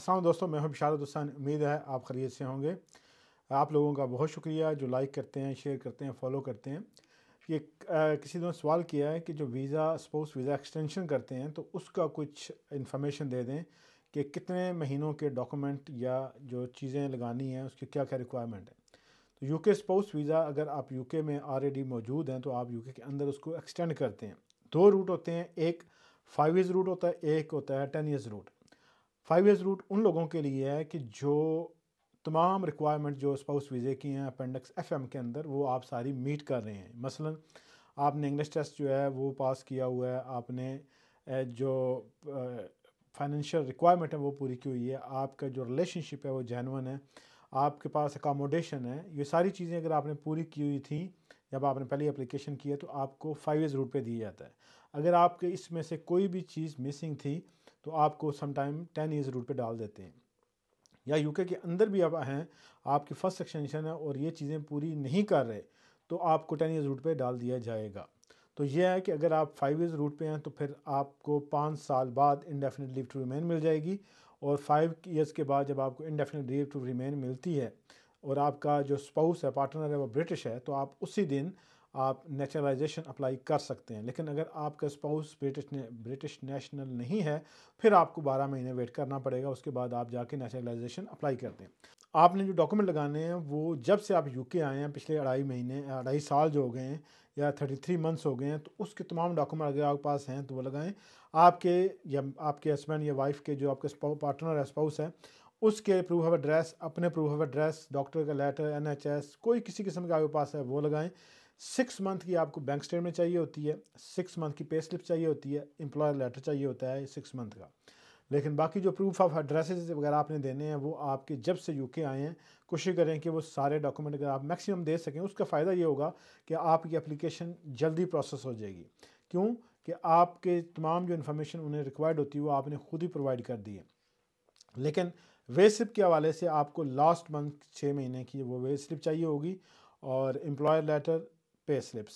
السلام دوستوں، میں ہوں بشارت حسین۔ امید ہے آپ خیریت سے ہوں گے۔ آپ لوگوں کا بہت شکریہ جو لائک کرتے ہیں، شیئر کرتے ہیں، فالو کرتے ہیں۔ یہ کسی نے سوال کیا ہے کہ جو اسپاؤس ویزا ایکسٹینشن کرتے ہیں تو اس کا کچھ انفارمیشن دے دیں کہ کتنے مہینوں کے ڈاکومنٹ یا جو چیزیں لگانی ہیں اس کی کیا کیا ریکوائرمنٹ ہے۔ تو یو کے اسپاؤس ویزا اگر آپ یو کے میں آلریڈی موجود ہیں تو آپ یو کے اندر اس کو ایکسٹینڈ کرتے ہیں۔ دو روٹ ہوتے ہیں، ایک 5 ایئرز روٹ ہوتا ہے، ایک ہوتا ہے 10 ایئرز روٹ۔ 5 ایئرز روٹ ان لوگوں کے لیے ہے کہ جو تمام ریکوائرمنٹ جو اسپاؤس ویزے کی ہیں اپینڈکس ایف ایم کے اندر وہ آپ ساری میٹ کر رہے ہیں۔ مثلا آپ نے انگلش ٹیسٹ جو ہے وہ پاس کیا ہوا ہے، آپ نے جو فائنینشیل ریکوائرمنٹ ہے وہ پوری کی ہوئی ہے، آپ کا جو ریلیشن شپ ہے وہ جینون ہے، آپ کے پاس اکاموڈیشن ہے، یہ ساری چیزیں اگر آپ نے پوری کی ہوئی تھیں جب آپ نے پہلی اپلیکیشن کی ہے تو آپ کو 5 ایئرز روٹ پہ دیا جاتا ہے۔ اگر آپ کے اس میں سے کوئی بھی چیز مسنگ تھی تو آپ کو سم ٹائم 10 ایئرز روٹ پہ ڈال دیتے ہیں۔ یا یو کے اندر بھی اب ہیں، آپ کی فرسٹ ایکسٹینشن ہے اور یہ چیزیں پوری نہیں کر رہے تو آپ کو 10 ایئرز روٹ پہ ڈال دیا جائے گا۔ تو یہ ہے کہ اگر آپ 5 ایئرز روٹ پہ ہیں تو پھر آپ کو 5 سال بعد انڈیفینٹ لیو ٹو ریمین مل جائے گی، اور 5 ایئرز کے بعد جب آپ کو انڈیفینٹ لیو ٹو ریمین ملتی ہے اور آپ کا جو اسپاؤس ہے، پارٹنر ہے، وہ برٹش ہے تو آپ اسی دن آپ نیچرلائزیشن اپلائی کر سکتے ہیں۔ لیکن اگر آپ کا اسپاؤس برٹش نیشنل نہیں ہے پھر آپ کو 12 مہینے ویٹ کرنا پڑے گا، اس کے بعد آپ جا کے نیچرلائزیشن اپلائی کرتے ہیں۔ آپ نے جو ڈاکومنٹ لگانے ہیں وہ جب سے آپ یو کے آئے ہیں، پچھلے 2.5 سال جو ہو گئے ہیں یا 33 منتھس ہو گئے ہیں، تو اس کے تمام ڈاکومنٹ اگر آپ کے پاس ہیں تو وہ لگائیں۔ آپ کے ہسبینڈ یا وائف کے جو آپ کا پارٹنر ہے، اسپاؤس ہے، اس کے پروف آف ایڈریس، اپنے پروف آف ایڈریس، ڈاکٹر کا لیٹر، NHS، کوئی کسی قسم کا آپ کے پاس ہے وہ لگائیں۔ 6 منتھ کی آپ کو بینک اسٹیٹمنٹ چاہیے ہوتی ہے، 6 منتھ کی پے سلپ چاہیے ہوتی ہے، امپلائر لیٹر چاہیے ہوتا ہے 6 منتھ کا۔ لیکن باقی جو پروف آف ایڈریسز وغیرہ آپ نے دینے ہیں وہ آپ کے جب سے یو کے آئے ہیں کوشش کریں کہ وہ سارے ڈاکومنٹ اگر آپ میکسیمم دے سکیں، اس کا فائدہ یہ ہوگا کہ آپ کی اپلیکیشن جلدی پروسیس ہو جائے گی۔ کیوں کہ آپ کے تمام جو انفارمیشن انہیں ریکوائرڈ ہوتی ہے وہ آپ نے خود ہی پرووائڈ کر دی ہے۔ لیکن وے سلپ کے حوالے سے آپ کو لاسٹ منتھ 6 مہینے کی وہ وے سلپ چاہیے ہوگی، اور امپلائر لیٹر، پے سلپس۔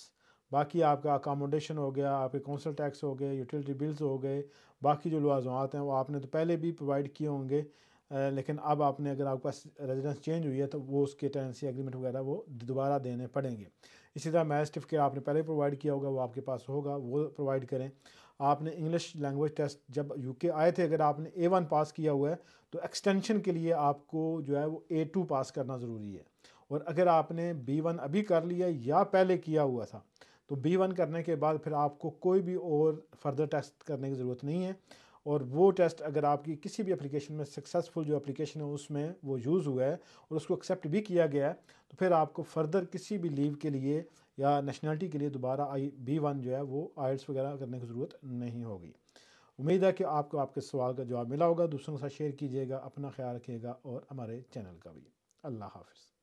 باقی آپ کا اکاموڈیشن ہو گیا، آپ کے کونسل ٹیکس ہو گئے، یوٹیلیٹی بلز ہو گئے، باقی جو لوازمات ہیں وہ آپ نے تو پہلے بھی پرووائڈ کیے ہوں گے، لیکن اب آپ نے اگر آپ کے پاس ریزیڈنس چینج ہوئی ہے تو وہ اس کے ٹیننسی ایگریمنٹ وغیرہ وہ دوبارہ دینے پڑیں گے۔ اسی طرح میرج سرٹیفکیٹ آپ نے پہلے پرووائڈ کیا ہوگا، وہ آپ کے پاس ہوگا، وہ پرووائڈ کریں۔ آپ نے انگلش لینگویج ٹیسٹ جب یو کے آئے تھے اگر آپ نے A1 پاس کیا ہوا ہے تو ایکسٹینشن کے لیے آپ کو جو ہے وہ A2 پاس کرنا ضروری ہے، اور اگر آپ نے B1 ابھی کر لیا یا پہلے کیا ہوا تھا تو B1 کرنے کے بعد پھر آپ کو کوئی بھی اور فردر ٹیسٹ کرنے کی ضرورت نہیں ہے، اور وہ ٹیسٹ اگر آپ کی کسی بھی اپلیکیشن میں سکسیزفل جو اپلیکیشن ہے اس میں وہ یوز ہوا ہے اور اس کو ایکسیپٹ بھی کیا گیا ہے تو پھر آپ کو فردر کسی بھی لیو کے لیے یا نیشنلٹی کے لیے دوبارہ B1 جو ہے وہ آئلٹس وغیرہ کرنے کی ضرورت نہیں ہوگی۔ امید ہے کہ آپ کو آپ کے سوال کا جواب ملا ہوگا۔ دوسروں کے ساتھ شیئر کیجیے گا، اپنا خیال رکھیے گا اور ہمارے چینل کا بھی۔ اللہ حافظ۔